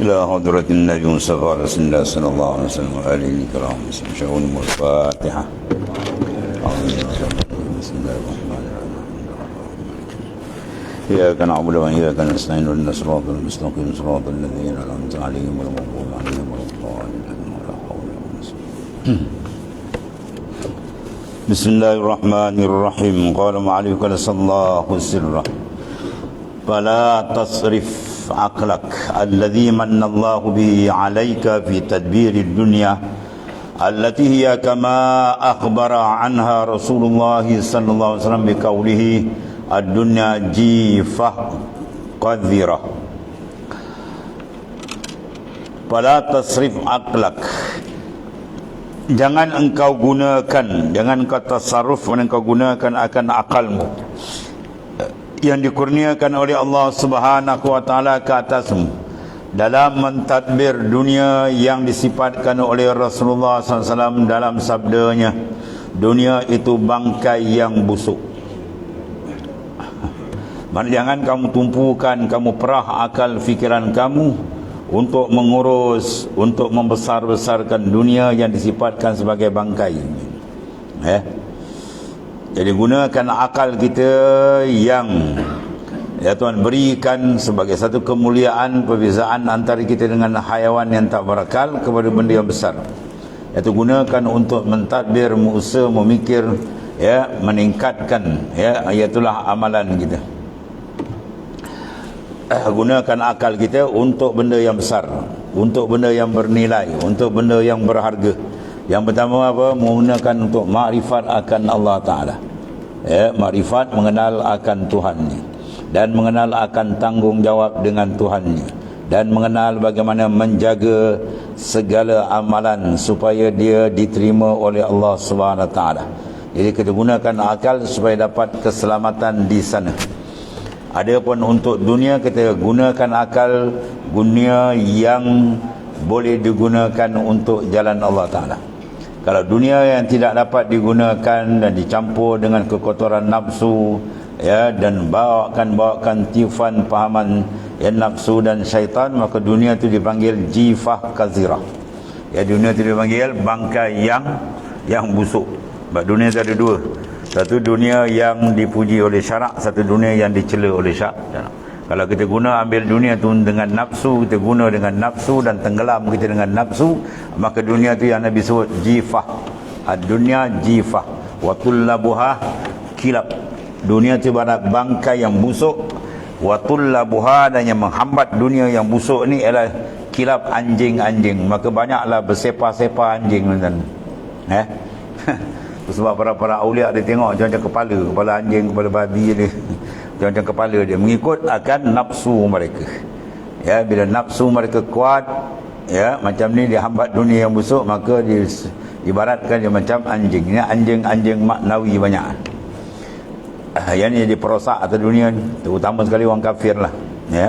إلى حضرة النبي المصطفى رسول الله صلى الله عليه وسلم وآله الكرام. شؤون الفاتحة. بسم الله الرحمن الرحيم. إياك نعبد وإياك نستعين اهدنا الصراط المستقيم صراط الذين أنعمت عليهم غير المغضوب عليهم ولا الضالين. بسم الله الرحمن الرحيم. قال معلم قال صلى الله سره فلا تصرف عقلك الذي من الله به عليك في تدبير الدنيا التي هي كما أخبر عنها رسول الله صلى الله عليه وسلم بقوله الدنيا جيفة قذرة. فلا تصرف عقلك, jangan engkau gunakan, jangan kau tasarruf, engkau gunakan akan akalmu yang dikurniakan oleh Allah Subhanahu wa taala ke atasmu dalam mentadbir dunia yang disifatkan oleh Rasulullah SAW dalam sabdanya, dunia itu bangkai yang busuk. Jangan kamu tumpukan, kamu perah akal fikiran kamu untuk mengurus, untuk membesar-besarkan dunia yang disifatkan sebagai bangkai. Jadi gunakan akal kita yang Tuhan berikan sebagai satu kemuliaan, perbezaan antara kita dengan hayawan yang tak berakal kepada benda yang besar. Iaitu gunakan untuk mentadbir, mengusaha, memikir, meningkatkan, iaitulah amalan kita. Gunakan akal kita untuk benda yang besar, untuk benda yang bernilai, untuk benda yang berharga. Yang pertama apa? Menggunakan untuk makrifat akan Allah Ta'ala, makrifat, mengenal akan Tuhannya, dan mengenal akan tanggungjawab dengan Tuhannya, dan mengenal bagaimana menjaga segala amalan supaya dia diterima oleh Allah Subhanahu Wa Ta'ala. Jadi kita gunakan akal supaya dapat keselamatan di sana. Adapun untuk dunia, kita gunakan akal dunia yang boleh digunakan untuk jalan Allah Ta'ala. Kalau dunia yang tidak dapat digunakan dan dicampur dengan kekotoran nafsu, dan bawakan tiufan pahaman nafsu dan syaitan, maka dunia itu dipanggil jifah kazirah. Dunia itu dipanggil bangkai yang busuk. Sebab dunia itu ada dua. Satu dunia yang dipuji oleh syarak, satu dunia yang dicela oleh syarak. Kalau kita guna ambil dunia tu dengan nafsu, kita guna dengan nafsu dan tenggelam kita dengan nafsu, maka dunia tu yang Nabi sebut jifah. Ad-dunya jifah wa tullabuha kilab. Dunia tu ibarat bangkai yang busuk, wa tullabuha, dan yang menghambat dunia yang busuk ni ialah kilab, anjing-anjing. Maka banyaklah bersepah-sepah anjing tuan. Sebab para aulia dia tengok macam kepala anjing, kepala babi ni, macam kepala dia mengikut akan nafsu mereka. Bila nafsu mereka kuat, macam ni dia hambat dunia yang busuk, maka ibaratkan dia macam anjing. Ini anjing-anjing maknawi banyak. Yang ni jadi perosak atas dunia ni, terutama sekali orang kafir lah.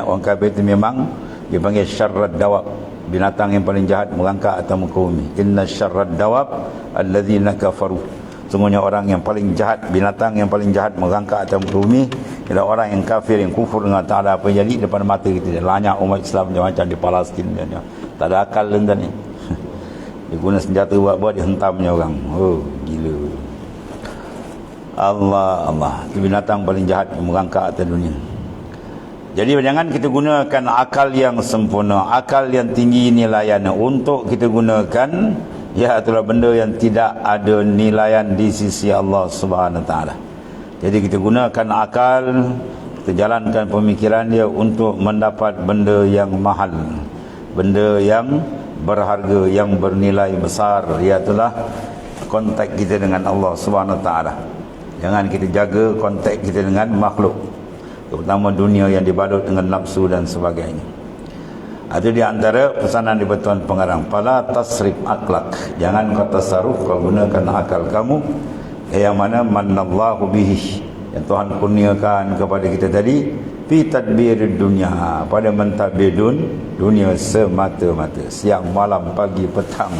Orang kafir itu memang dipanggil syarrad dawab, binatang yang paling jahat merangkak atas muka bumi. Inna syarrad dawab alladzina kafaru. Semuanya orang yang paling jahat, binatang yang paling jahat merangkak atas muka bumi ialah orang yang kafir, yang kufur dengan Ta'ala. Apa yang jadi depan mata kita, lanyak umat Islam macam di Palestin, tak ada akal dan ni. Dia guna senjata buat dia hentamnya orang. Oh gila. Allah, itu binatang paling jahat yang merangkak atas dunia. Jadi jangan kita gunakan akal yang sempurna, akal yang tinggi nilaiannya untuk kita gunakan itulah benda yang tidak ada nilaian di sisi Allah Subhanahu Wa Ta'ala. Jadi kita gunakan akal, kita jalankan pemikiran dia untuk mendapat benda yang mahal, benda yang berharga, yang bernilai besar, iaitulah kontak kita dengan Allah Subhanahu Wa Ta'ala. Jangan kita jaga kontak kita dengan makhluk, terutama dunia yang dibalut dengan nafsu dan sebagainya. Itu di antara pesanan di Tuan Pengarang. Fala tasrif aklak, jangan kau tasarruf, kau gunakan akal kamu yang mana manallahu bihi, yang Tuhan kurniakan kepada kita tadi, fi tadbir dunia, pada mentadbir dunia semata-mata, siang malam pagi petang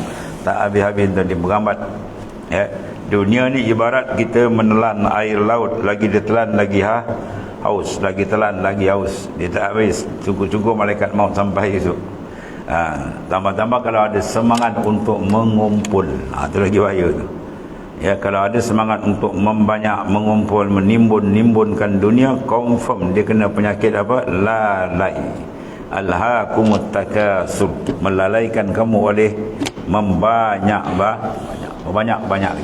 tak habis-habis dan diberambat. Dunia ni ibarat kita menelan air laut, lagi ditelan lagi haus, lagi telan, lagi haus. Dia tak habis. Cukup-cukup malaikat maut sampai esok. Tambah-tambah kalau ada semangat untuk mengumpul. Itu lagi bahaya tu. Ya, kalau ada semangat untuk membanyak mengumpul, menimbun-nimbunkan dunia, confirm dia kena penyakit apa? Lalai. Alhaakumut takasur, melalaikan kamu oleh banyak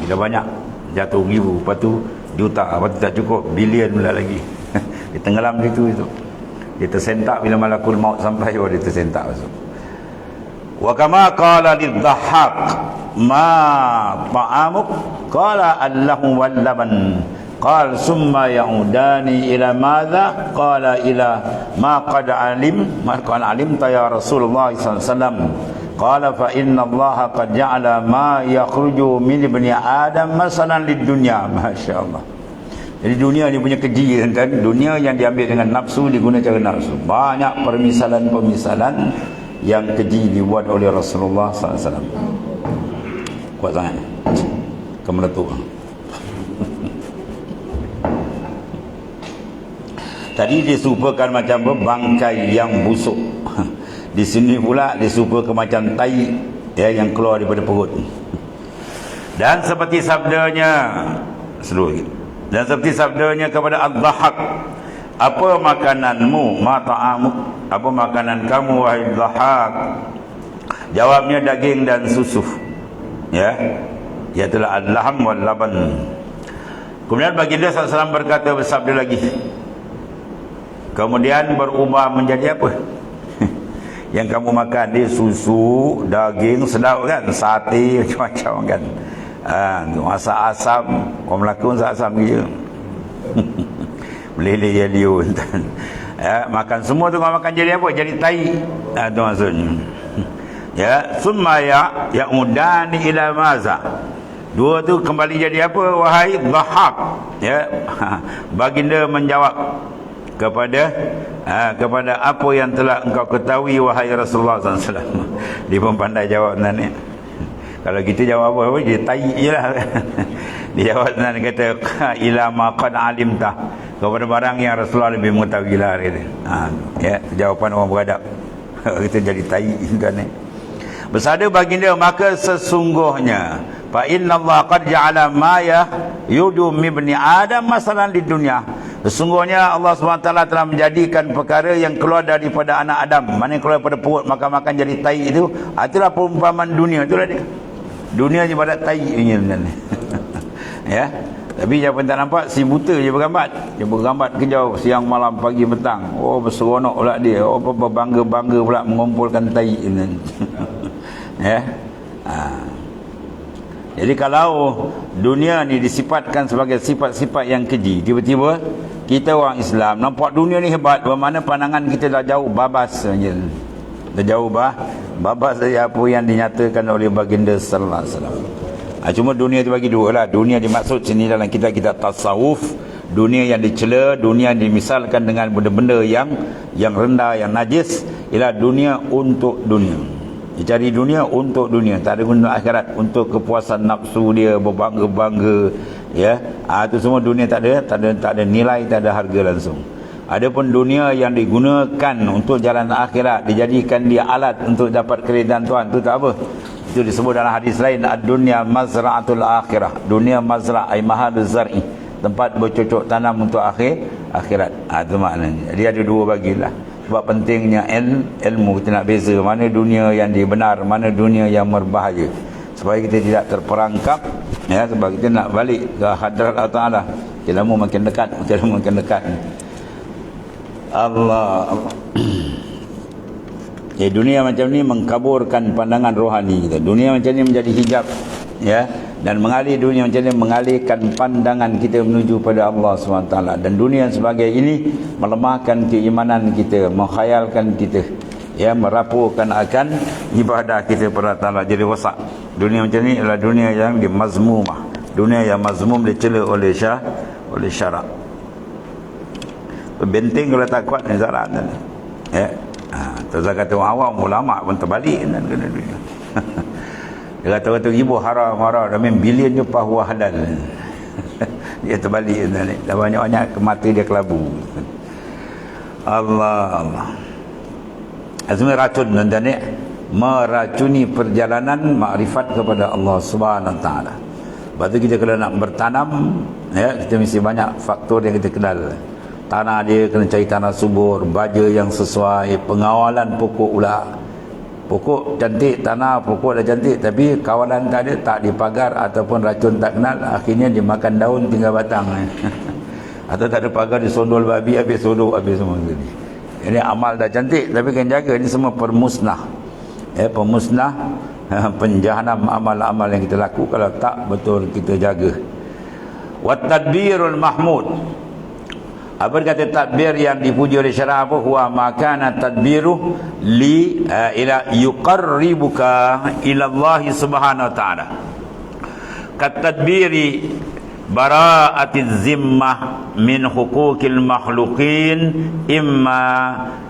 kita banyak jatuh ribu, lepas tu juta, lepas tu tak cukup bilion pula lagi. Dia tenggelam situ itu. Dia tersentak bila malakul maut sampai, dia tersentak masuk. Wa kama qala lidhahhak ma ta'amuk qala allahu wal laban qal summa yaudani ila madha qala ila ma qad alimta ya Rasulullah sallallahu alaihi wasallam qala fa inna allaha qad ja'ala ma yakhruju min ibni adam masalan lid dunya. Masya-Allah. Jadi dunia ni punya keji kan, dunia yang diambil dengan nafsu, diguna cara nafsu. Banyak permisalan-permisalan yang keji dibuat oleh Rasulullah SAW. Kuat sangat kemeletup. Tadi disupakan macam bangkai yang busuk. Di sini pula disupakan macam tai yang keluar daripada perut. Dan seperti sabdanya kepada Ad-Dhahhak, apa makananmu, ma ta'amuk, apa makanan kamu wahai Dhahhak? Jawabnya daging dan susu. Iaitu al-lahm wal laban. Kemudian baginda SAW berkata, bersabda lagi, kemudian berubah menjadi apa? Yang kamu makan ni susu, daging, sedap kan, sate macam-macam kan. Masak asam, orang Melaka masak asam je. Meleleh ya liun. Makan semua tu makan jadi apa? Jadi tai. Itu maksudnya. Summa ya'udani ila maza. Dua tu kembali jadi apa? Wahai Dhahhak. Baginda menjawab kepada apa yang telah engkau ketahui wahai Rasulullah SAW. Dia pun pandai jawab ni. Kalau kita jawab apa dia tai je lah. Dia jawab dan kata ila ma qad alimta, kepada barang yang Rasulullah lebih mengetahui lah kata. Jawapan orang beradab. Kita jadi tai kan ni. Bersabda baginda, maka sesungguhnya fa innallaha qad ja'ala ma yudu ibni adam masalan di dunia. Sesungguhnya Allah SWT telah menjadikan perkara yang keluar daripada anak Adam, mana yang keluar daripada perut makan-makan jadi tai itu, itulah perumpamaan dunia. Itulah dia. Dunia je pada tai punya sebenarnya. Tapi siapa tak nampak, si buta je bergambat. Dia bergambat kejauh siang malam pagi petang. Oh, berseronok pula dia. Oh, berbangga-bangga pula mengumpulkan tai. Jadi kalau dunia ni disifatkan sebagai sifat-sifat yang keji, tiba-tiba kita orang Islam nampak dunia ni hebat, bermakna pandangan kita dah jauh babas saja. Dah jauh babas dari apa yang dinyatakan oleh baginda sallallahu alaihi wasallam. Cuma dunia tu bagi dua lah. Dunia dimaksud sini dalam kitab-kitab tasawuf, dunia yang dicela, dunia yang dimisalkan dengan benda-benda yang rendah, yang najis, ialah dunia untuk dunia. Dia cari dunia untuk dunia, tak ada guna akhirat, untuk kepuasan nafsu dia, berbangga-bangga. Itu semua dunia tak ada nilai, tak ada harga langsung. Adapun dunia yang digunakan untuk jalan akhirat, dijadikan dia alat untuk dapat keridhaan Tuhan, itu tak apa. Itu disebut dalam hadis lain, ad-dunya mazra'atul akhirah. Dunia mazra' ay mahaduz zar'i, tempat bercocok tanam untuk akhirat. Itu maknanya. Dia ada dua bagilah. Sebab pentingnya ilmu, kita nak beza mana dunia yang dibenar, mana dunia yang berbahaya, supaya kita tidak terperangkap. Sebab kita nak balik ke hadrat Allah Ta'ala. Makin lama makin dekat. Allah. Dunia macam ni mengkaburkan pandangan rohani kita. Dunia macam ni menjadi hijab, dan mengalih dunia macam ni mengalihkan pandangan kita menuju pada Allah SWT. Dan dunia sebagai ini melemahkan keimanan kita, menghayalkan kita, merapuhkan akan ibadah kita pada Allah. Jadi rosak. Dunia macam ni adalah dunia yang dimazmumah, dunia yang mazmum, dicela oleh syarak. Benteng kalau tak kuat ni syarat. Terus kata orang awam, ulama pun terbalik dan kena dunia. Dia kata ribu haram, dan bilion je pahuah halal. Dia terbalik tuan ni. Dah banyak-banyak ke mata dia kelabu. Allah. Azmi racun tuan ni, meracuni perjalanan makrifat kepada Allah Subhanahu Wa Taala. Lepas tu kita kalau nak bertanam, ya, kita mesti banyak faktor yang kita kenal. Tanah dia kena cari tanah subur, baja yang sesuai, pengawalan pokok pula. Pokok cantik, tanah pokok dah cantik, tapi kawalan tak ada, tak dipagar ataupun racun tak kenal, akhirnya dia makan daun tinggal batang. Atau tak ada pagar, disondol babi, habis sodok, habis semua ni. Ini amal dah cantik, tapi kan jaga, ini semua permusnah. Pemusnah, penjahanam amal-amal yang kita laku kalau tak betul kita jaga. Wat tadbirul mahmud. Apa kata tadbir yang dipuji oleh syariat apa? Huwa makana tadbiru li ila yuqarribuka ila Allah Subhanahu Wa Taala. Kat tadbiri bara'atiz zimmah min huquqil makhluqin imma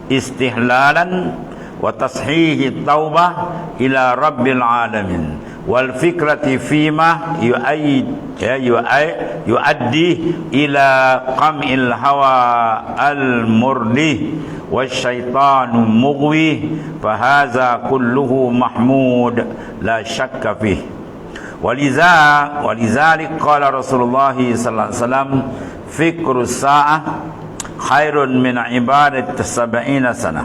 istihlalan wa tashihi taubah ila rabbil alamin wal fikrati fima yuaddi ila qam'il hawa al murdi wasyaitanu mughwi fahaza kulluhu mahmud la syakka fih. Walizalik qala Rasulullah sallallahu alaihi wasallam fikru sa'ah khairun min ibadat 70 sana.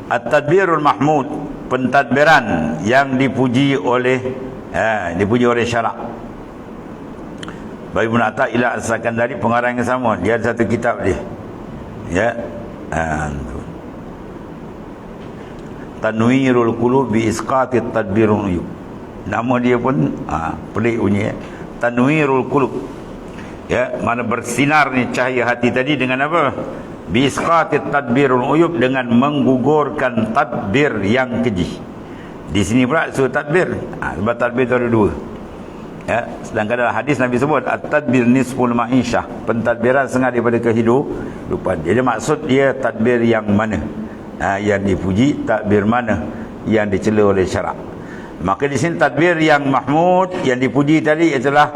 At-tadbirul mahmud, pentadbiran yang dipuji oleh syarak. Bagi Ibn Athaillah As-Sakandari, pengarang yang sama, dia ada satu kitab dia, ya, Tanwirul Qulub bi Isqatit Tadbirul Uyub. Nama dia pun pelik bunyi, ya. Tanwirul Qulub, ya, mana bersinar ni cahaya hati tadi dengan apa? Bi Isqatit Tadbirul Uyub, dengan menggugurkan tadbir yang keji. Di sini pula suruh tadbir, sebab tadbir itu ada dua, ya. Sedangkan dalam hadis Nabi sebut at-tadbir nisful ma'isyah, pentadbiran setengah daripada kehidupan. Jadi maksud dia tadbir yang mana yang dipuji, tadbir mana yang dicela oleh syarak. Maka di sini tadbir yang mahmud yang dipuji tadi itulah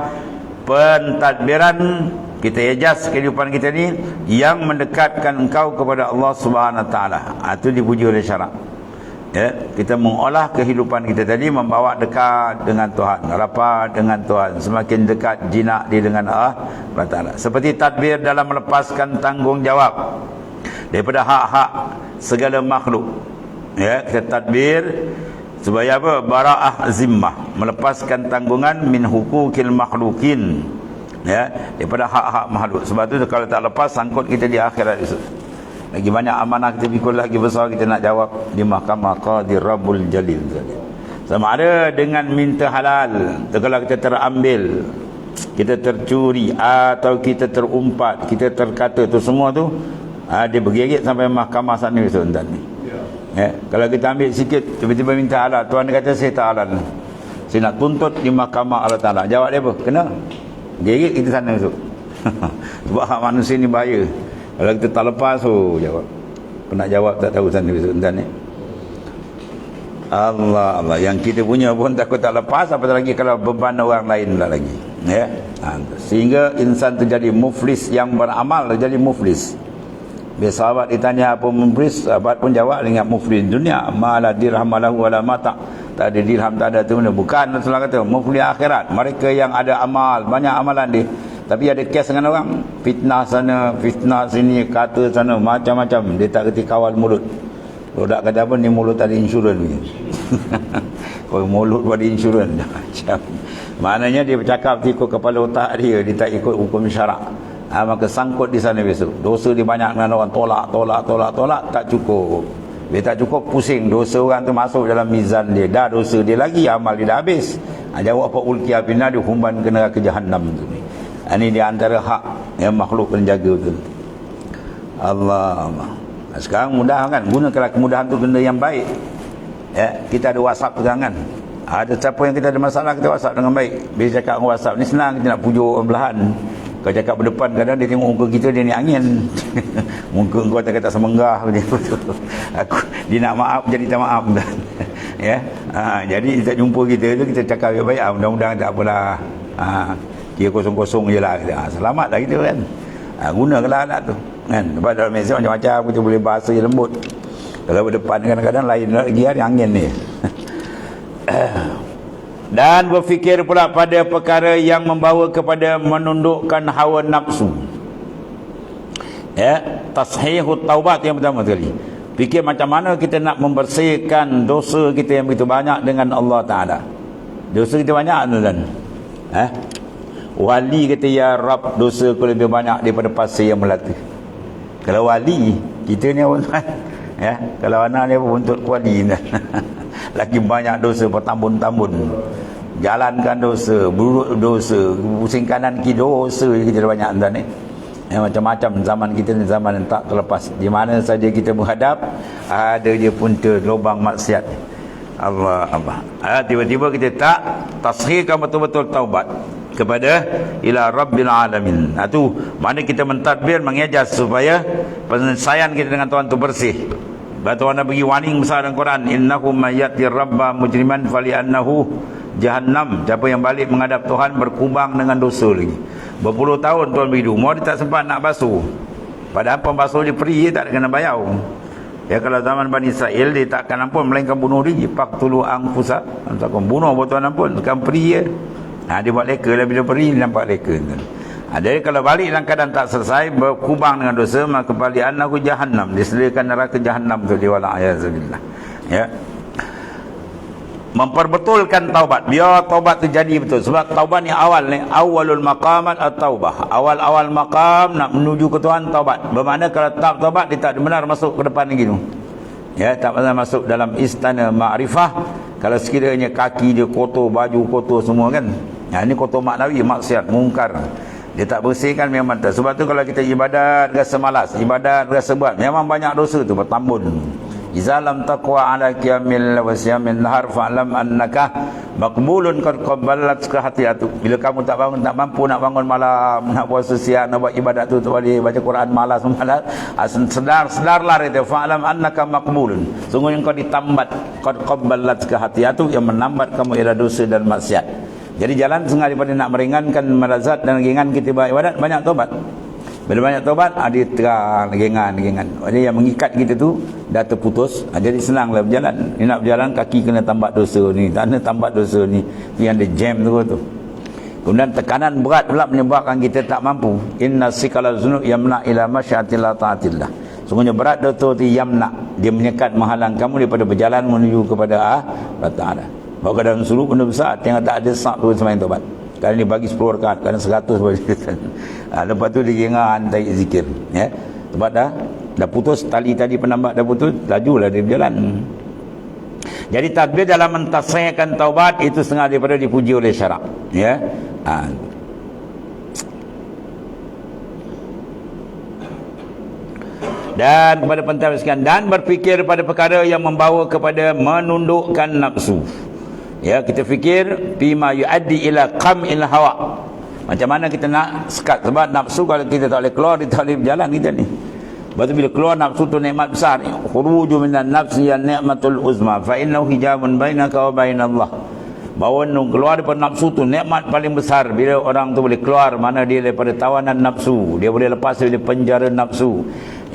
pentadbiran kita ejaz kehidupan kita ni yang mendekatkan engkau kepada Allah Subhanahu Wa Taala. Itu dipuji oleh syarak. Ya, kita mengolah kehidupan kita tadi membawa dekat dengan Tuhan, rapat dengan Tuhan, semakin dekat jinak dia dengan Allah Taala. Seperti tadbir dalam melepaskan tanggungjawab daripada hak-hak segala makhluk. Ya, kita tadbir supaya apa? Bara'ah zimmah, melepaskan tanggungan min huquqil makhluqin, ya, daripada hak-hak makhluk. Sebab tu kalau tak lepas, sangkut kita di akhirat itu. Lagi banyak amanah kita pikul, lagi besar kita nak jawab di mahkamah Qadir Rabbul Jalil. Sama ada dengan minta halal, kalau kita terambil, kita tercuri, atau kita terumpat, kita terkata, tu semua tu dia bergerik sampai mahkamah sana besok ni. Ya, kalau kita ambil sikit, tiba-tiba minta halal, Tuhan kata saya tak halal, saya nak tuntut di mahkamah Allah Ta'ala. Jawab dia apa? Kena gerik kita sana besok. Sebab hak manusia ni bahaya. Kalau kita tak lepas, jawab. Nak jawab tak tahu sana besok ni. Allah, yang kita punya pun takut tak lepas, apatah lagi kalau beban orang lain pula lagi, ya. Sehingga insan terjadi muflis, yang beramal jadi muflis. Bila sahabat ditanya apa muflis, sahabat pun jawab dengan muflis dunia, mala dirham lahu wala mata. Tak ada dirham, tak ada tu mana. Bukan, Rasulullah kata muflis akhirat mereka yang ada amal, banyak amalan dia, tapi ada kes dengan orang, fitnah sana, fitnah sini, kata sana, macam-macam. Dia tak kerti kawal mulut. Rodak kata apa, ni mulut ada insurans ni. Kalau mulut pada insurans macam. Maknanya dia bercakap ikut kepala otak dia tak ikut hukum syarak. Maka sangkut di sana besok. Dosa dia banyak dengan orang tolak, tak cukup. Dia tak cukup, pusing. Dosa orang tu masuk dalam mizan dia. Dah dosa dia lagi, amal dia dah habis. Jawab apa ulkiya finnar, dia humban ke neraka jahannam tu ni. Ini di antara hak yang makhluk penjaga tu. Allah. Sekarang mudah kan, gunakanlah kemudahan tu benda yang baik. Ya, kita ada WhatsApp pegangan. Ada siapa yang kita ada masalah, kita WhatsApp dengan baik. Bila cakap dengan WhatsApp ni senang, kita nak pujuk orang belahan. Kau cakap berdepan, kadang dia tengok muka kita, dia ni angin. Muka kau tak kata semenggah. Dia nak maaf, jadi tak maaf. Ya, jadi kita jumpa kita tu, kita cakap baik-baik. Mudah-mudahan tak apalah. Kira kosong-kosong je lah. Selamat lah kita kan. Gunakanlah alat tu kan. Sebab dalam Malaysia macam-macam kita boleh bahasa je lembut. Kalau berdepan kadang-kadang lain lagi hari angin ni. Dan berfikir pula pada perkara yang membawa kepada menundukkan hawa nafsu. Tashihut taubat yang pertama sekali. Fikir macam mana kita nak membersihkan dosa kita yang begitu banyak dengan Allah Ta'ala. Dosa kita banyak tuan. Wali kata, ya Rab, dosa aku lebih banyak daripada pasir yang melata. Kalau wali, kita ni apa tuan? Kalau anak ni apa untuk wali ni. Lagi banyak dosa bertambun-tambun. Jalankan dosa, buruk dosa, pusing kanan kiri dosa kita dah banyak tuan ni. Macam-macam zaman kita ni zaman yang tak terlepas. Di mana saja kita berhadap, ada je punca lubang maksiat. Allah. Tiba-tiba kita tak tashihkan betul-betul taubat kepada ila rabbil alamin. Tu mana kita mentadbir, mengejas supaya penyelesaian kita dengan Tuhan tu bersih. Tuhan dah bagi warning besar dalam Quran, innahu mayyati rabba mujriman fali annahu jahannam. Siapa yang balik menghadap Tuhan berkubang dengan dosa lagi. Berpuluh tahun Tuhan beri umur, dia tak sempat nak basuh. Padahal pembasuh dia free, dia tak kena bayar. Kalau zaman Bani Israel, dia takkan ampun melainkan bunuh diri. Faqtulu anfusa, takkan bunuh buat Tuhan ampun, takkan free dia buat leka lah, bila free dia nampak leka. Jadi kalau balik dalam keadaan tak selesai, berkubang dengan dosa, maka balik annahu jahannam, disediakan neraka jahannam tu dia wala ayazubillah. Memperbetulkan taubat, biar taubat tu jadi betul. Sebab taubat ni awal ni, awalul maqamat at-taubah. Awal-awal maqam nak menuju ke Tuhan, taubat. Bermakna kalau tak taubat, dia tak benar masuk ke depan lagi tu. Tak benar masuk dalam istana ma'rifah. Kalau sekiranya kaki dia kotor, baju kotor semua kan. Ini kotor maknawi, maksiat, mungkar. Dia tak bersihkan memang tak. Sebab tu kalau kita ibadat rasa malas, ibadat rasa berat, memang banyak dosa tu bertambun. Iza lam taqwa ala qiyamil wa siyamil nahar fa'lam annaka maqbulun qad qabbalat hatiatu. Bila kamu tak bangun, tak mampu nak bangun malam, nak puasa siang, nak buat ibadat tu, tak boleh baca Quran malas, sedarlah itu fa'lam annaka maqbulun. Sungguhnya kau ditambat qad qabbalat hatiatu, yang menambat kamu ialah dosa dan maksiat. Jadi jalan setengah daripada nak meringankan melazat dan ringan kita buat ibadat, banyak taubat. Bila banyak taubat, ada terang, ringan. Jadi yang mengikat kita tu dah terputus, jadi senanglah berjalan. Ni nak berjalan, kaki kena tambat dosa ni, tangan tambat dosa ni, yang ada jam tu. Kemudian tekanan berat pula menyebabkan kita tak mampu. Inna sikala zunub yamna ila masyatillah ta'atillah. Sungguhnya berat dosa tu yamna, dia menyekat, menghalang kamu daripada berjalan menuju kepada Allah Ta'ala. Bahawa dalam suruh benda besar, tengok tak ada sak tu semain taubat. Kadang dia bagi 10 rakaat, kadang 100 bagi. Lepas tu dia gengan tarik zikir. Sebab dah putus tali penambak, dah putus, lajulah dia berjalan. Jadi tadbir dalam mentasihkan taubat itu setengah daripada dipuji oleh syarak. Dan kepada pentas sekian, dan berfikir pada perkara yang membawa kepada menundukkan nafsu. Kita fikir bima yuaddi ila qam'il hawa. Macam mana kita nak sekat, sebab nafsu kalau kita tak boleh keluar, dia tak boleh berjalan kita ni. Lepas tu bila keluar nafsu tu nikmat besar ni, khuruju minan nafsi ya ni'matul uzma fa innahu hijabun bainaka wa bainallah. Bahawa keluar daripada nafsu tu nikmat paling besar. Bila orang tu boleh keluar, mana dia daripada tawanan nafsu, dia boleh lepas dari penjara nafsu.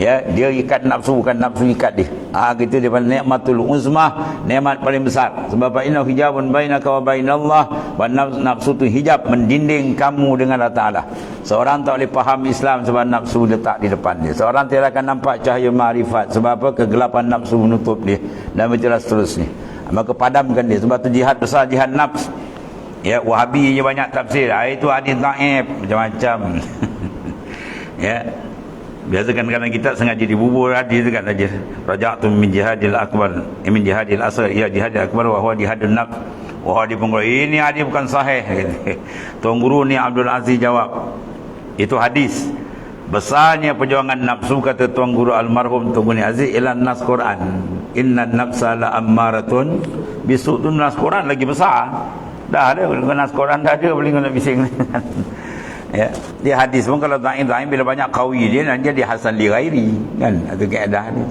Dia ikat nafsu, bukan nafsu ikat dia. Gitu daripada nikmatul uzmah, nikmat paling besar. Sebab innahu hijabun bainaka wa bainallah, wa nafsu tu hijab, mendinding kamu dengan Allah Ta'ala. Seorang tak boleh faham Islam sebab nafsu letak di depan dia. Seorang tidak akan nampak cahaya ma'rifat. Sebab apa? Kegelapan nafsu menutup dia. Dan begitu seterusnya. Maka padamkan dia. Sebab tu jihad besar, jihad nafs. Wahabi je banyak tafsir. Itu hadis dhaif, macam-macam. Biasa kadang-kadang kita sengaja dibubur hadis dekat saja. Raja'tum min jihadil akbar, min jihadil asghar, ya jihadil akbar wa huwa jihadun nafs. Wah, dia pun ini hadis bukan sahih. Tuan guru ni Abdul Aziz jawab, itu hadis. Besarnya perjuangan nafsu, kata Tuan Guru almarhum Tuan Guru Aziz, ialah nas Quran. Inna nafsa la ammaratun bisu'. Tu nas Quran lagi besar. Dah ada nas Quran, dah ada, boleh nak bising. Dia hadis pun kalau dhaif bila banyak qawi dia, dia Hasan li ghairi kan, atau kaedah dia.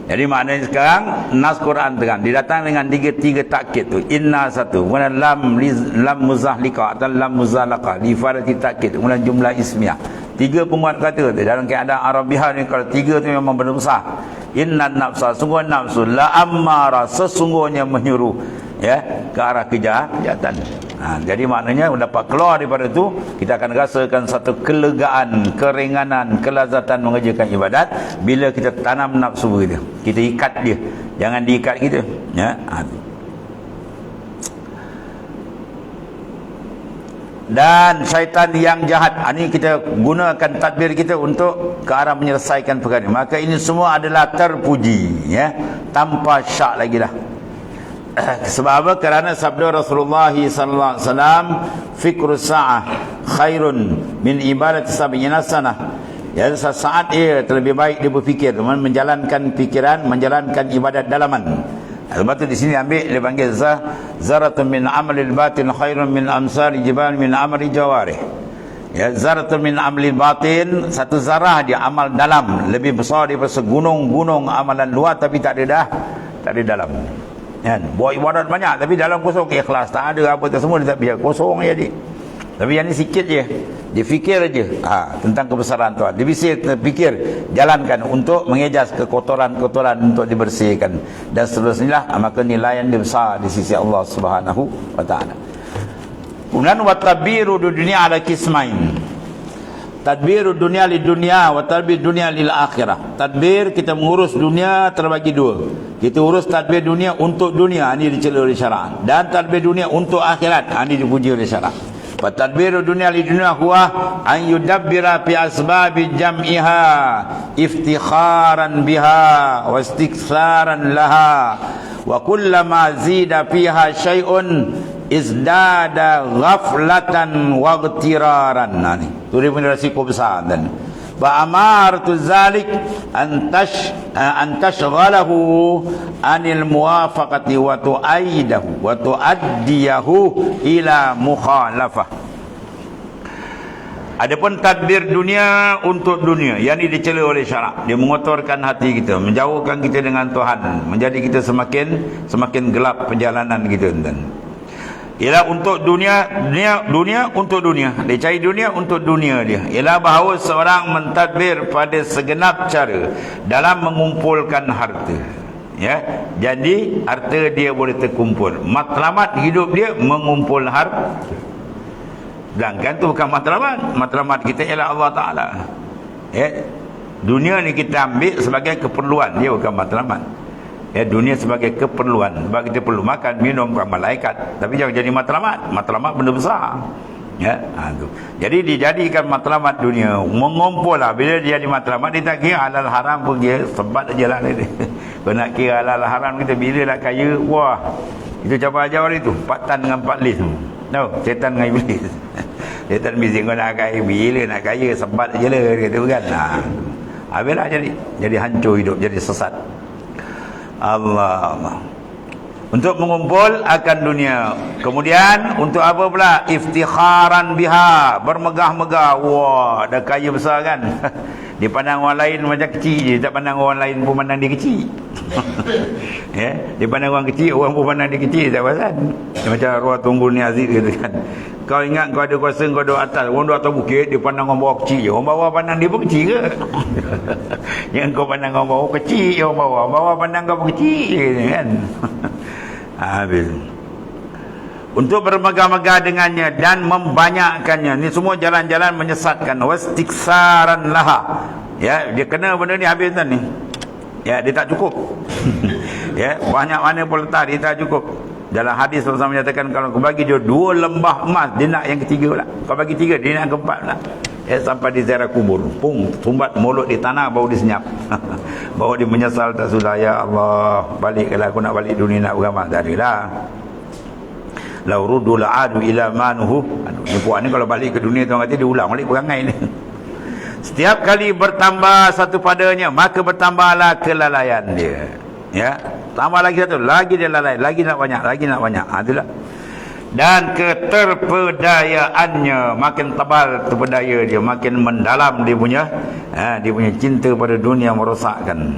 Jadi maknanya sekarang nas Quran terang didatang dengan tiga takkid tu. Inna satu, kemudian lam muzahlika atau lam muzalaka di farati takkid, kemudian jumlah ismiyah. Tiga penguat kata tu dalam keadaan Arabiah ni, kalau tiga tu memang berbesar. Inna nafsa, sungguh nafsu la ammara, sesungguhnya menyuruh ya ke arah kejahatan. Jadi maknanya dapat keluar daripada itu, kita akan rasakan satu kelegaan, keringanan, kelazatan mengerjakan ibadat bila kita tanam nafsu kita. Kita ikat dia, jangan diikat kita ya. Dan syaitan yang jahat, ini kita gunakan tadbir kita untuk ke arah menyelesaikan perkara ini. Maka ini semua adalah terpuji ya, tanpa syak lagi dah. Sebab apa? Kerana sabda Rasulullah sallallahu alaihi wasallam, fikru sa'ah khairun min ibadati sab'ina sanah. Ya, saat ia terlebih baik dia berfikir, menjalankan fikiran, menjalankan ibadat dalaman. Sebab tu di sini ambil dia panggil zaratun min amalil batin khairun min amsari jibal min amali jawarih. Ya, zaratun min amalil batin, satu zarah dia amal dalam lebih besar daripada segunung-gunung amalan luar, tapi tak ada dalam. Kan, buat ibadat banyak tapi dalam kosong, ikhlas tak ada, apa tu semua dia tak biar kosong jadi. Tapi yang ni sikit je, dia fikir aja tentang kebesaran Tuhan. Dia bisa fikir, jalankan untuk mengejaz kekotoran-kotoran untuk dibersihkan, dan seterusnya, maka nilai yang besar di sisi Allah Subhanahu wa taala. Kemudian wa tadbiru dunia ala kismain. Tadbir dunia li dunia wa tadbir dunia lil akhirah. Tadbir kita mengurus dunia terbagi dua. Kita urus tadbir dunia untuk dunia, ini dicela oleh syarak, dan tadbir dunia untuk akhirat, ini dipuji oleh syarak. Wa tadbir dunia li dunia huwa an yudabbira fi asbabi jam'iha iftikharan biha wa istiktharan laha wa kullama zida fiha syai'un izdada ghaflatan wa ghitiraran. Ni tu dia punya risiko besar. Dan ba amartu zalik an tashghalahu anil muwafaqati wa tu'aidahu wa tu'addiyahu ila mukhalafah. Adapun tadbir dunia untuk dunia, yang ini dicela oleh syarak, dia mengotorkan hati kita, menjauhkan kita dengan Tuhan, menjadi kita semakin gelap perjalanan kita. Ialah untuk dunia untuk dunia. Dia cari dunia untuk dunia dia. Ialah bahawa seorang mentadbir pada segenap cara dalam mengumpulkan harta. Ya, jadi harta dia boleh terkumpul. Matlamat hidup dia mengumpul harta. Sedangkan tu bukan matlamat. Matlamat kita ialah Allah Ta'ala. Ya, dunia ni kita ambil sebagai keperluan, dia bukan matlamat. Ya, dunia sebagai keperluan, sebab kita perlu makan, minum, bukan malaikat. Tapi jangan jadi matlamat. Matlamat benda besar. Ya, tu. Jadi dijadikan matlamat dunia, mengumpul lah. Bila dia jadi matlamat, dia tak kira halal haram pun, dia sebat aje lah dia. Kalau nak kira halal haram kita, bila nak kaya, wah, itu cabar ajar hari tu, 4 tan dengan 4 lis. Tahu, setan dengan iblis. Setan bising kau nak kaya, bila nak kaya, sebat aje lah, dia kata kan. Habislah jadi hancur hidup, jadi sesat. Allah. Untuk mengumpul akan dunia. Kemudian untuk apa pula? Iftikharan biha, bermegah-megah. Wah, dah kaya besar kan. Dia pandang orang lain macam kecil je, tak pandang orang lain pun pandang dia kecil. Ya, dia pandang orang kecil, orang pun pandang dia kecil, tak pasal. Macam Ruah Tunggul ni Aziz kata kan, kau ingat kau ada kuasa, kau ada atas, orang duduk atas bukit, dia pandang orang bawah kecil je. Orang bawah pandang dia pun kecil ke? Jangan kau pandang orang bawah kecil je, orang bawah pandang kau pun kecil je kan. Habis. Untuk bermegah-megah dengannya dan membanyakkannya. Ni semua jalan-jalan menyesatkan. Wastiksaran laha. Ya, dia kena benda ni habis kan ni. Ya, dia tak cukup. Ya, banyak mana pun letak, dia tak cukup. Dalam hadis Rasulullah menyatakan, kalau kau bagi dia 2 lembah emas, dia nak yang ketiga pula. Kau bagi 3, dia nak yang keempat pula. Ya, sampai di ziarah kubur, pung, sumbat mulut di tanah, baru dia senyap. Baru dia menyesal, tak sudah, ya Allah, baliklah aku nak balik dunia, nak beramal. Tak adalah. Lau rudu la'adu ila manuhu. Ni puan ni kalau balik ke dunia, tuan kata dia ulang balik perangai ni. Setiap kali bertambah satu padanya, maka bertambahlah kelalaian dia. Ya, tambah lagi satu, lagi dia lalai, lagi nak banyak, itulah. Dan keterpedayaannya, makin tebal terpedaya dia, makin mendalam dia punya cinta pada dunia merosakkan.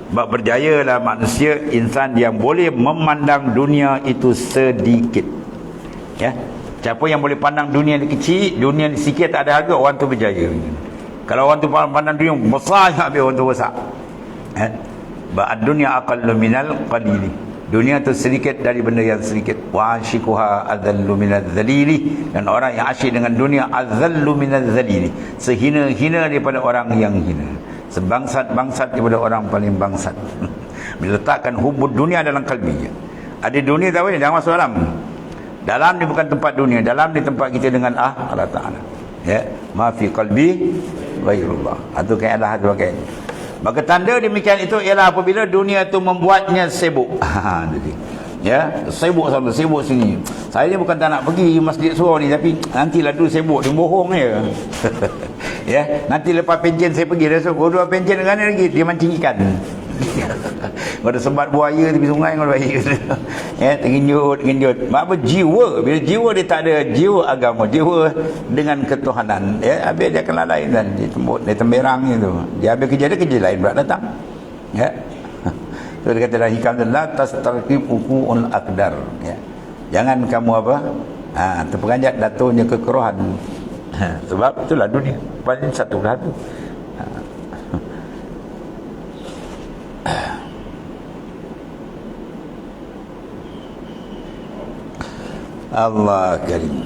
Sebab berjayalah manusia, insan yang boleh memandang dunia itu sedikit. Ya. Siapa yang boleh pandang dunia ni kecil, dunia ni sikit tak ada harga, orang tu berjaya. Kalau orang tu pandang dunia besar, habis orang tu rosak. Ba'ad dunia aqallu minal qalili. Dunia tu sedikit dari benda yang sedikit. Wa ashikuha adzallu minal dzalili. Dan orang yang asyik dengan dunia adzallu minal dzalili, sehina-hina daripada orang yang hina, sebangsat-bangsat daripada orang paling bangsat. Diletakkan hubud dunia dalam kalbinya. Ada dunia tahu ni, jangan masuk dalam. Dalam ni bukan tempat dunia, dalam ni tempat kita dengan Allah Ta'ala. Ya, ma fi qalbi ghairullah. Itu kaedah tu pakai. Maka tanda demikian itu ialah apabila dunia itu membuatnya sibuk. Jadi, ya, sibuk sana, sibuk sini. Saya ni bukan tak nak pergi masjid surau ni, tapi nantilah dulu sibuk, dia bohong je. Ya, nanti lepas pencen saya pergi, dah suruh dua pencen dengan dia lagi, dia mancing ikan. Ada sembat buaya tepi sungai kalau baik. Ya, terginjut. Apa jiwa, bila jiwa dia tak ada jiwa agama, jiwa dengan ketuhanan, ya, habis dia akan lalai dan dia temberang itu. Dia habis kerja lain pula datang. Ya. So dia kata dalam hikam la tastarqib uqul aqdar, ya. Jangan kamu apa? Terperanjat datunya kekerohan. Sebab itulah dunia. Paling satu satu. Allah Karim.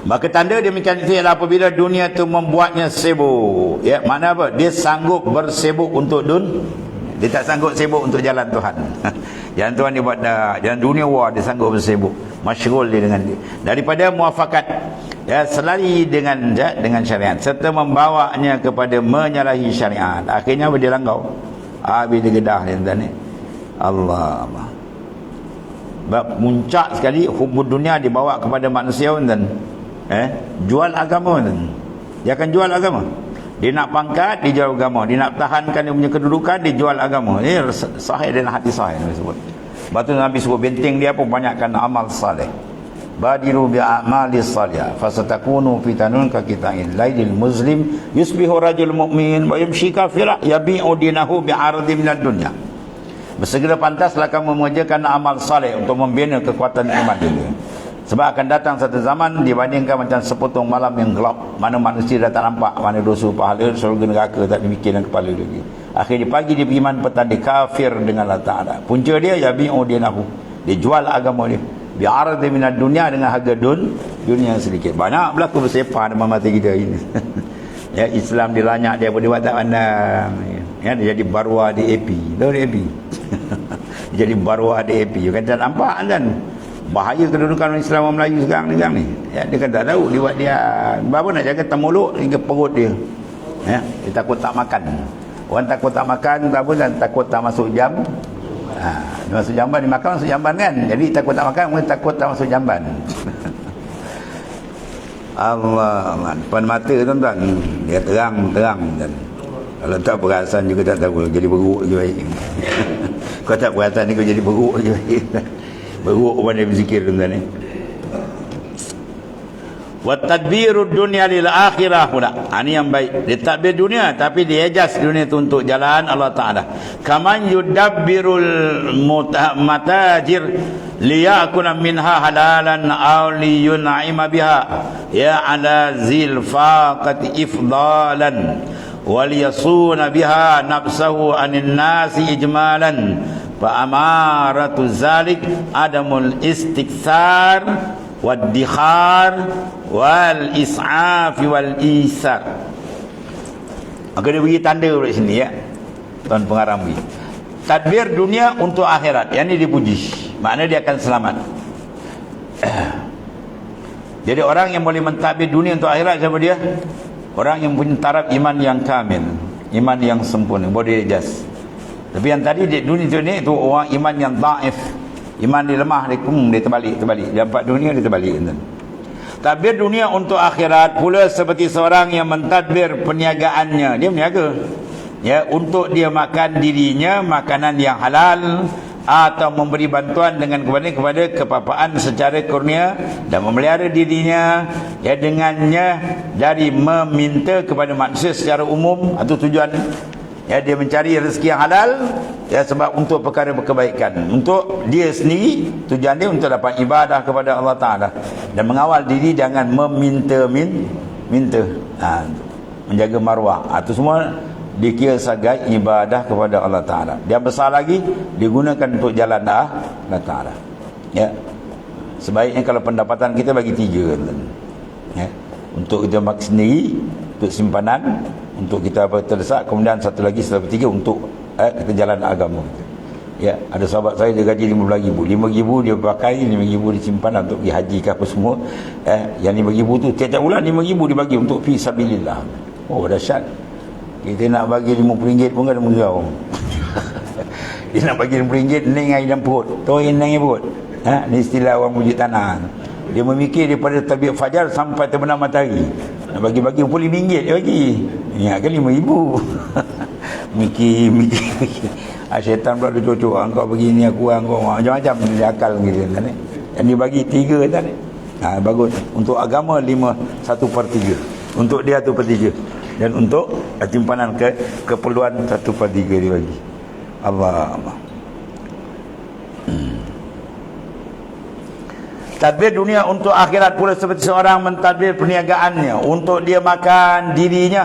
Maka tanda demikian itu ialah apabila dunia itu membuatnya sibuk. Ya, mana apa? Dia sanggup bersibuk untuk dia tak sanggup sibuk untuk jalan Tuhan. Jalan Tuhan dia buat dah. Jalan dunia dia sanggup bersibuk. Masyghul dia dengan dia. Daripada muafakat, ya, selari dengan syariat serta membawanya kepada menyalahi syariat. Akhirnya dia langgar. Habis dia gedah dia ni. Allah. Muncak sekali hubud dunia dibawa kepada manusia dan jual agama dan dia akan jual agama. Dia nak pangkat, dia jual agama. Dia nak pertahankan dia punya kedudukan, dia jual agama. Ini sahih dalam hadis sahih disebut. Lepas tu Nabi sebut benteng dia pun banyakkan amal saleh. Badiru bi a'mali salih fasatakunu fitanun ka qita'il lailil muslim yusbihu rajul mu'min wa yamshi kafira yabi'u dinahu bi'ardi minad dunya. Bersegera pantaslah kamu mengerjakan amal saleh untuk membina kekuatan iman dia. Sebab akan datang satu zaman dibandingkan macam sepotong malam yang gelap, mana manusia dah tak nampak mana dosa pahala, surga neraka tak dimikirkan kepala lagi. Akhir di pagi dia beriman, petang dia kafir dengan Allah Ta'ala. Punca dia yabi'u dinahu, dia jual agama dia bi'ardi minad dunya, dengan harga dunia yang sedikit. Banyak berlaku bersepah dalam mata kita ini. Ya, Islam dilanyak dia buat tak pandang. Ya, dia jadi barwa di AP. Tahu di AP? Jadi barwa di AP. Kan tak nampak kan? Bahaya kedudukan Islam orang Melayu sekarang ni. Ya, dia kan tak tahu dia buat dia. Berapa nak jaga temuluk hingga perut dia. Ya, dia takut tak makan. Orang takut tak makan, apa dan takut tak masuk jam. Masuk jamban, dia makan masuk jamban kan. Jadi takut tak makan, orang takut tak masuk jamban. Allah, depan mata tuan-tuan, dia terang dan kalau tak perasan juga tak tahu, jadi beruk je baik. Kau tak perasan ni kau jadi beruk je baik. Beruk pandai berzikir tuan-tuan ni. Wa tadbirud dunya lil akhirah pula. Ini yang baik. Dia tadbir dunia tapi dia adjust dunia itu untuk jalan Allah Taala. Kaman yudabbirul matajir liyakuna minha halalan aw liyun'ima biha ya ala zil faqati ifdalan wal yasuna biha nafsahu anin nasi ijmalan fa amaratu zalik adamul istikthar wad-dikhar wal is'af wal isar. Maka dia bagi tanda kat sini ya. Tuan pengarang bagi. Tadbir dunia untuk akhirat. Yang ni dipuji. Maknanya dia akan selamat. Jadi orang yang boleh mentadbir dunia untuk akhirat siapa dia? Orang yang punya taraf iman yang kamil, iman yang sempurna, boleh jas. Tapi yang tadi di dunia itu orang iman yang dhaif. Iman dia lemah, dia terbalik. Dia dapat dunia, dia terbalik. Tadbir dunia untuk akhirat pula seperti seorang yang mentadbir perniagaannya. Dia berniaga. Ya, untuk dia makan dirinya makanan yang halal atau memberi bantuan dengan kepada kepapaan secara kurnia dan memelihara dirinya ya dengannya dari meminta kepada manusia secara umum atau tujuan Ya, dia mencari rezeki yang halal, ya, sebab untuk perkara berkebaikan, untuk dia sendiri, tujuan dia untuk dapat ibadah kepada Allah Ta'ala, dan mengawal diri jangan meminta, menjaga marwah. Itu semua dikira sebagai ibadah kepada Allah Ta'ala. Dia besar lagi digunakan untuk jalan Allah Ta'ala. Ya, sebaiknya kalau pendapatan kita bagi 3, ya, untuk kita makan sendiri, untuk simpanan, untuk kita terdesak, kemudian satu lagi setelah 3 untuk kita jalan agama. Ya, ada sahabat saya dia gaji RM15,000, RM5,000 dia pakai, RM5,000 disimpan untuk pergi haji ke apa semua. Yang RM5,000 tu tiap-tiap bulan RM5,000 dibagi untuk fi sabilillah. Oh, dahsyat. Kita nak bagi RM50 pun kan mengau. Dia nak bagi RM50 nengai dalam perut, toin nengai perut. Ni istilah orang wujud tanah. Dia memikir daripada terbit fajar sampai terbenam matahari. Nak bagi-bagi RM50 dia bagi. Ingat kan RM5,000. Mikir. Syaitan pula dia cocok. Engkau begini, aku engkau macam-macam dia akal gitu kan. Yang dia bagi 3 tadi. Bagus. Untuk agama 1/3. Untuk dia 1/3. Dan untuk simpanan keperluan 1/3 dia bagi. Allah. Tadbir dunia untuk akhirat pula seperti seorang mentadbir perniagaannya untuk dia makan dirinya.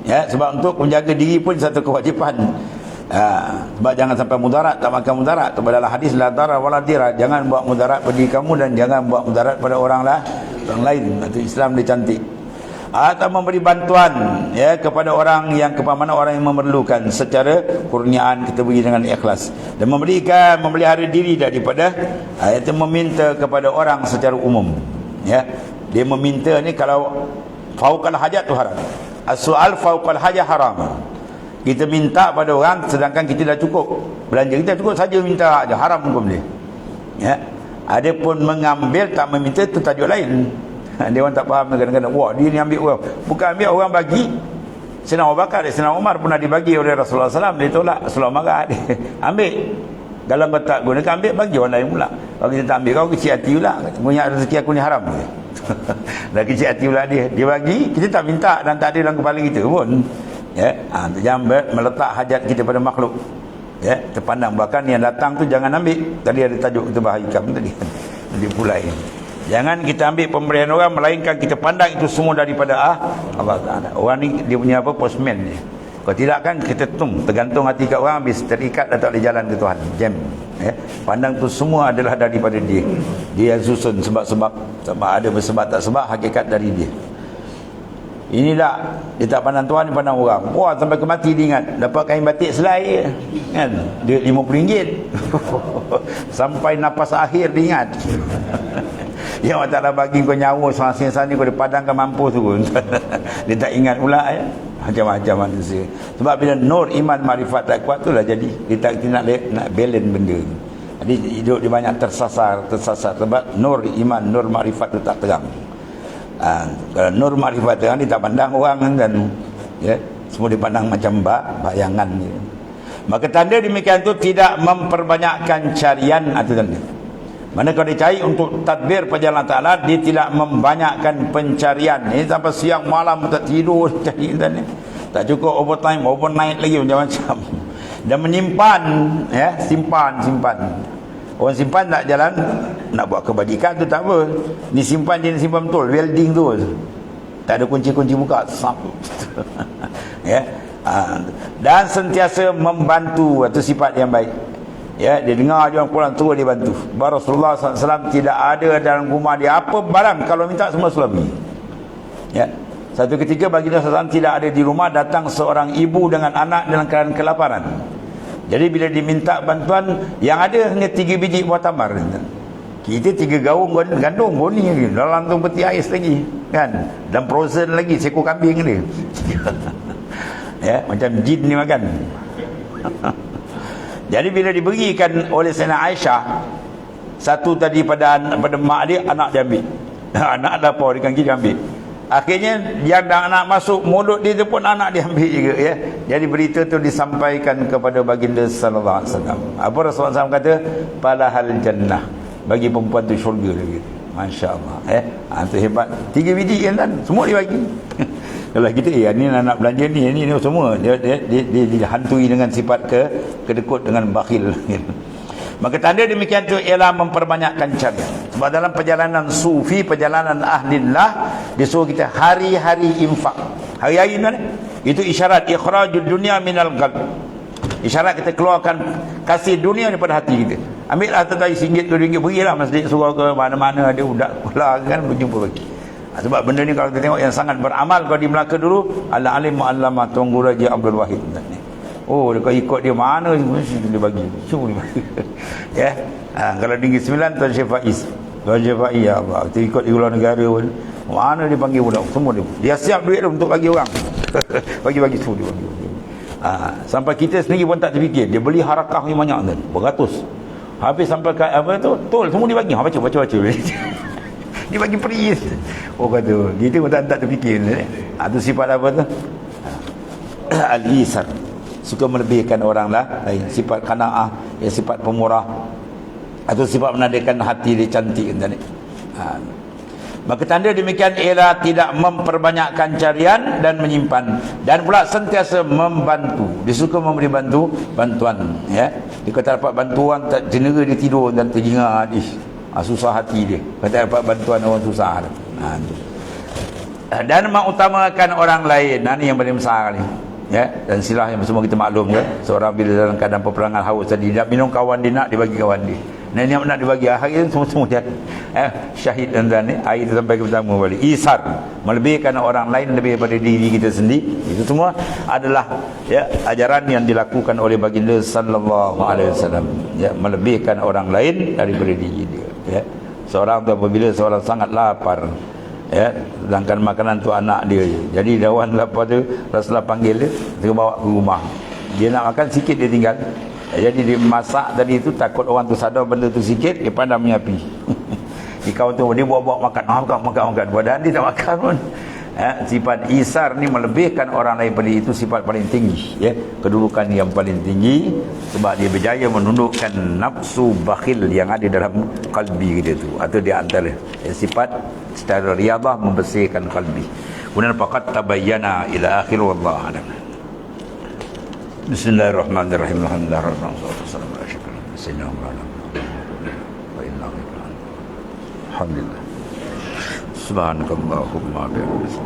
Ya, sebab untuk menjaga diri pun satu kewajipan. Sebab jangan sampai mudarat, tak makan mudarat. Dalam hadis la darar wala dirar, jangan buat mudarat pada diri kamu dan jangan buat mudarat pada orang lain. Itu Islam dia cantik. Atau memberi bantuan, ya, kepada orang yang kepada orang yang memerlukan secara kurniaan, kita beri dengan ikhlas, dan memelihara diri daripada itu meminta kepada orang secara umum. Ya, dia meminta ni kalau fauqal hajat tu haram. As-su'al fauqal hajat haram. Kita minta pada orang sedangkan kita dah cukup belanja, kita cukup saja minta aja, haram hukum dia. Ya, adapun mengambil tak meminta itu tajuk lain. Dia orang tak faham kadang-kadang, wah dia ni ambil orang, bukan ambil orang bagi. Sayyidina Abu Bakar, Sayyidina Umar pernah dibagi oleh Rasulullah SAW, dia tolak. Rasulullah marah dia. Ambil, kalau kau tak gunakan ambil, bagi orang lain pula. Kalau kita tak ambil, kau kecil hati pula, punya rezeki aku ni haram. Dah kecil hati pula dia bagi, kita tak minta dan tak ada dalam kepala kita pun. Ya, jangan meletak hajat kita pada makhluk. Ya, terpandang, bahkan yang datang tu jangan ambil. Tadi ada tajuk kita bahaykan tadi. Dia pulai. Jangan kita ambil pemberian orang, melainkan kita pandang itu semua daripada Allah Ta'ala. Orang ni dia punya apa, postman dia. Kalau tidak kan kita tergantung hati kat orang, habis terikat dan tak boleh jalan ke Tuhan. Jam. Ya, pandang tu semua adalah daripada dia. Dia yang susun sebab-sebab, ada bersebab tak sebab, hakikat dari dia. Inilah dia tak pandang Tuhan, dia pandang orang. Wah, sampai ke mati dia ingat dapat kain batik selai kan, dia RM50. Sampai nafas akhir dia ingat. Ya, Allah Ta'ala bagi kau nyawa sani kau dipadangkan mampus tu. Dia tak ingat pula ya. Macam-macam manusia. Sebab bila nur iman marifat tak kuat tu lah jadi kita nak balance benda. Jadi hidup dia banyak tersasar sebab nur iman, nur marifat tu tak terang. Kalau nur marifat terang, dia tak pandang orang dan ya, semua dipandang macam bayangan dia. Maka tanda demikian tu tidak memperbanyakkan carian atau tanda. Mana kalau dia cari untuk tadbir pada Allah Ta'ala, dia tidak membanyakkan pencarian. Ini sampai siang malam tak tidur cari ni. Tak cukup overtime, overnight lagi macam-macam. Dan menyimpan, ya, simpan. Orang simpan tak jalan, nak buat kebajikan tu tak apa. Ni simpan, dia simpan betul, welding tu. Tak ada kunci-kunci buka. Ya. Dan sentiasa membantu, itu sifat yang baik. Ya, dia dengar dia orang pulang terus dia bantu. Rasulullah SAW tidak ada dalam rumah dia apa barang, kalau minta semua suami. Ya. Satu ketika baginda SAW tidak ada di rumah, datang seorang ibu dengan anak dalam keadaan kelaparan. Jadi bila diminta bantuan, yang ada hanya 3 biji buah tamar. Kita 3 gaung gandum boni lagi, dalam tu peti ais lagi kan, dan frozen lagi seekor kambing dia. Ya, macam jin ni makan. Jadi bila diberikan oleh Sayyidina Aisyah satu tadi pada mak dia, anak dia ambil. Anak lapar dia kaki dia ambil. Akhirnya yang anak masuk mulut dia tu pun anak dia ambil juga ya. Jadi berita tu disampaikan kepada baginda sallallahu alaihi wasallam. Apa Rasulullah SAW kata? Falahal jannah. Bagi perempuan tu syurga lagi. Masya-Allah. Itu hebat. 3 biji kan, semua dia bagi. Kalau kita ni nak belanja ni semua dia dihantui dengan sifat kedekut dengan bakhil. Maka tanda demikian itu ialah memperbanyakkan carian. Sebab dalam perjalanan sufi, perjalanan ahlillah, disuruh kita hari-hari infak. Hari-hari ni itu isyarat ikhrajud dunia minal qalb. Isyarat kita keluarkan kasih dunia daripada hati kita. Ambil lah tuan-tuan RM1, RM2, berilah masjid surau ke mana-mana ada budak pula kan, berjumpa bagi. Sebab benda ni kalau kita tengok yang sangat beramal, kalau di Melaka dulu, Al-Alim Mu'allamah Tuanku Raja Abdul Wahid. Oh, dia ikut dia mana dia bagi. Cuma dia bagi. Ya. Kalau Negeri Sembilan Tuan Syekh Faiz. Tuan Syekh Faiz, ya Allah. Kita ikut di luar negara pun. Mana dia panggil budak semua dia. Dia siap duit untuk bagi orang. Bagi-bagi semua dia bagi. Sampai kita sendiri pun tak terfikir. Dia beli harakah yang banyak tu. Beratus. Habis sampai ke apa tu? Tol semua dia bagi. Baca. Dia bagi free. Oh kata, kita pun tak terfikir. Itu sifat apa tu? Al-Isar. Suka melebihkan orang lain. Sifat qanaah, sifat pemurah, atau sifat menadakan hati dia cantik. Maka tanda demikian ialah tidak memperbanyakkan carian dan menyimpan, dan pula sentiasa membantu. Dia suka memberi bantuan, ya. Dia kata dapat bantuan, tak jenera dia tidur dan terjingat, susah hati dia kata dapat bantuan orang susah. Dan mengutamakan orang lain. Ini yang paling besar ni, ya. Dan silah yang semua kita maklum kan, seorang bila dalam keadaan peperangan haus tadi, dia minum kawan dia, nak dibagi kawan dia. Nah, ini nak dibagi hari ini semua jadi syahid dan ni air itu sampai ke pertama balik. Isar, melebihkan orang lain lebih daripada diri kita sendiri. Itu semua adalah, ya, ajaran yang dilakukan oleh baginda sallallahu alaihi wasallam, ya, melebihkan orang lain daripada diri dia, ya. Seorang tu apabila seorang sangat lapar, ya, sedangkan makanan tu anak dia je. Jadi dawan lapar tu Rasulullah panggil dia bawa ke rumah. Dia nak makan sikit dia tinggal. Jadi dia masak tadi itu, takut orang tu sadar benda tu sikit, dia pandang menyapi. Di kawan tu dia bawa makan. Padahal dia tak makan pun. Sifat isar ni melebihkan orang lain pada itu sifat paling tinggi, ya, kedudukan yang paling tinggi, sebab dia berjaya menundukkan nafsu bakhil yang ada dalam kalbi kita tu, atau di antara sifat secara riyadhah membersihkan kalbi. Kemudian faqad tabayyana ila akhir, wallahu a'lam. Bismillahirrahmanirrahim. Alhamdulillah. Subhanakallahumma bihamdika.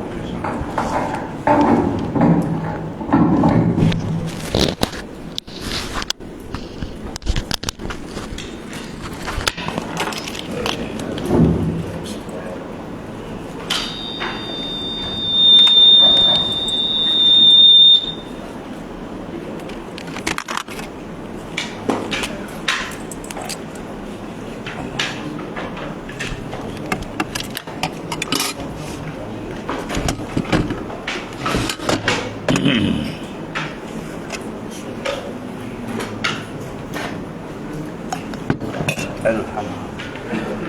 Alhamdulillah.